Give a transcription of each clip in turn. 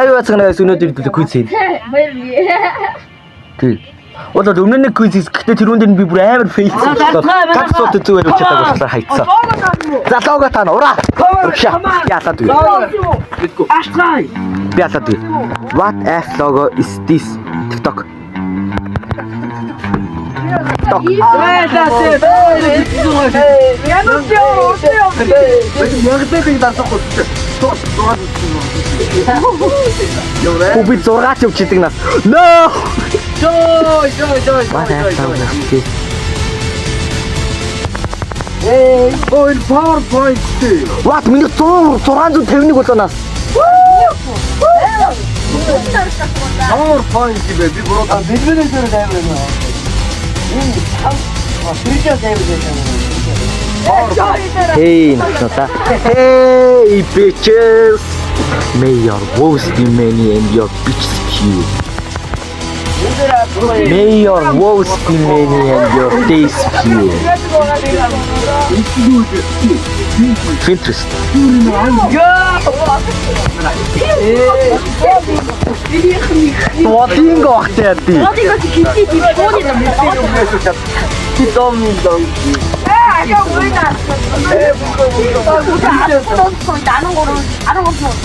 Аюу цаанаас өнөөдөр quiz хийн. Тий. Одоо өмнө нь quiz гэхдээ тэр үндэ би бүр амар фейл хийсэн. Капсууд зүгээр өчөөд болохоор хайцсан. За лого тань ураа. Яатаад үү. Аштай. Яатаад үү. What app logo is this? TikTok. Купи 6 явчихдаг нас. No! Ой, PowerPoint. What? Миний 651 болоо нас. PowerPoint би буруу бидний дээр дайвар. Hey, Nata. Hey, bitches. May your woes be many and your bitches few. May your woes be many and your days few. Pinterest. What thing got there?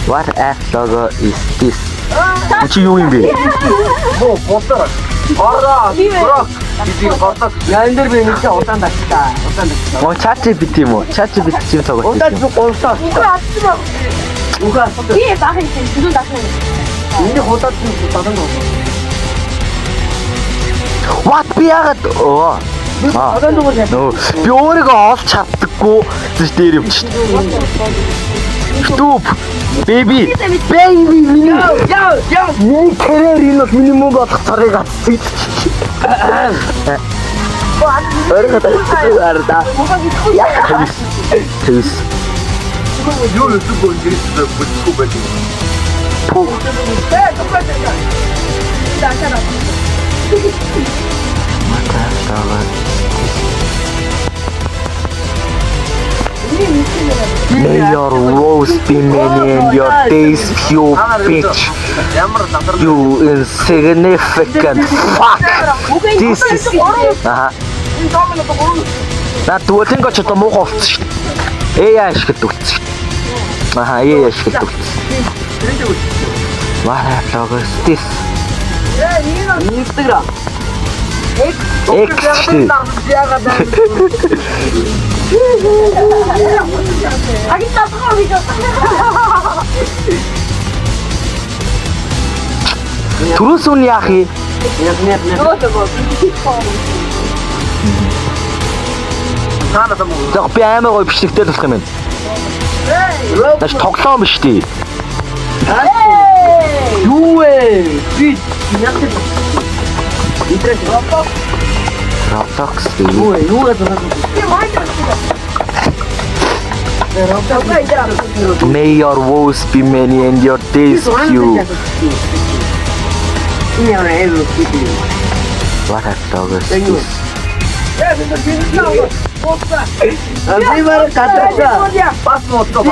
What app logo is this? Чи юу юм бэ? Боо бодороо. Ороо. Бидний боддог. Яан дээр би нэг удаан дагтаа. Мо ChatGPT юм уу? ChatGPT чинь тоглож Удаан байна. зүг гонсоо. Угаа. Би бахын чинь зүг дахин. Энд худаад зүг тадан гоо. What би яагаад оо. Тадан зүг яа. Нөө би өөрийгөө олж чаддаггүй зүс дээр явчих. YouTube baby миний карьер энэ бол миний мөнгө олох царыг авсан. Орготой арда. Тэс. Юу л зүг гонжээс бүтгэхгүй байх. Пух. May your woes be many and your days few, bitch. You insignificant fuck. This is. На дуулын гоч одоо муу болчихсон шүү дээ. AI ашиглаад үлдсэн. AI ашиглаад үлдсэн. What logo is this? Instagram. X. 아기 따뜻한 비죠. Түрүүсүн яах юм? За би амар гоё бичлэгтэй болох юм байна. Наш тоглоом биш тий. Юу вэ? Би яг Roblox юу вэ? Юу гэдэг вэ? May your woes be many and your days few. What a dog is this? Arriba кататься. Посмотрим.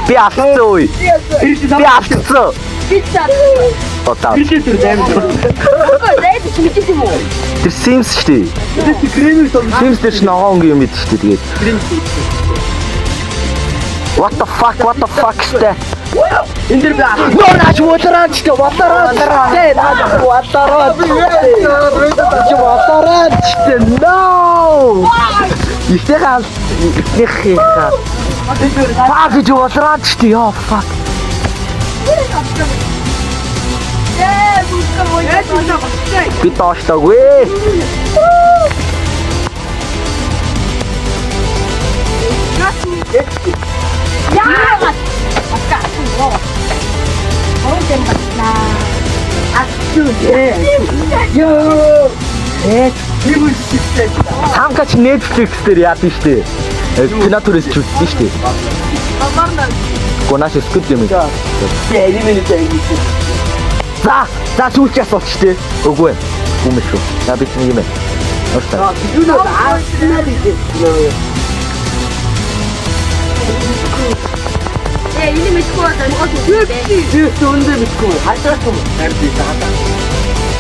Пятца. Ой. Пятца. Вот так. Тэр Sims шүү дээ. Sims дээр ч ногоон юм бид шүү дээ тэгээд. What the fuck штэ. Энд дэр би Ноо наач вотараач штэ. No. Ихтэйхаа ихтэйхаа. Fuck гэж вотараач штэ. Яа fuck. Би тооштоогүй. 야가 아까 뭐 어른 같나 Самкач Netflix дээр яадаг штэ. Кинотурс ч үзсэн штэ. Гонаш скут юм. За сүүлч асууч штэ. Үгүй ээ. Хүмүүс шүү. За би чинь юм ээ. Ортой. Дүүс өндөө битгүй. Хайлтгаач юм.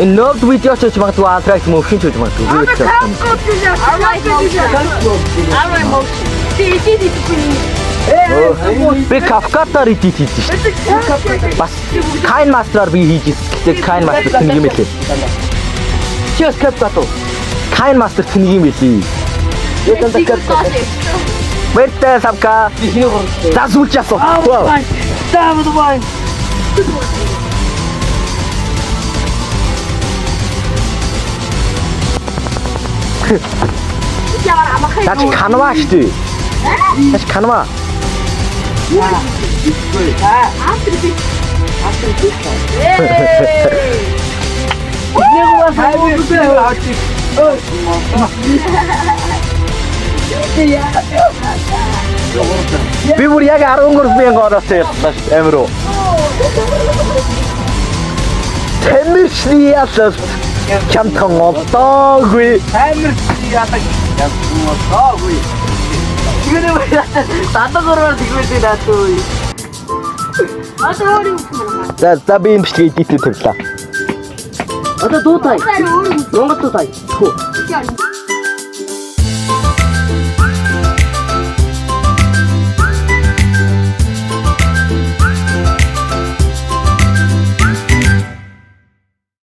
Энэ нövд видео ч магадгүй антракт мөвшин ч гэж магадгүй. I like motion. Би кафкатаар идэж хийсэн шүү дээ. Бас Kind Master-аар би хийж гэхдээ Kind Master тэнэг юм билээ. Чиос капкато. Kind Master тэнэг юм билээ. Бэртэ савка. Ихний горч. За сүүлч асуу. Таамд бай. Тач канва шүү дээ. Тач канва. Ихнийгөө хайбаа. Би бүр яг 13,000 ороод яллаа шүү дээ. Амируу. Тэмэрчний ясаас чамтхан олдоогүй. Амар яадаг. Яагүй. Тата гороор тэгвэл даатгүй. За би юм шиг идэх төрлөө. Одоо дуутай. Монгол дуутай. Yeah.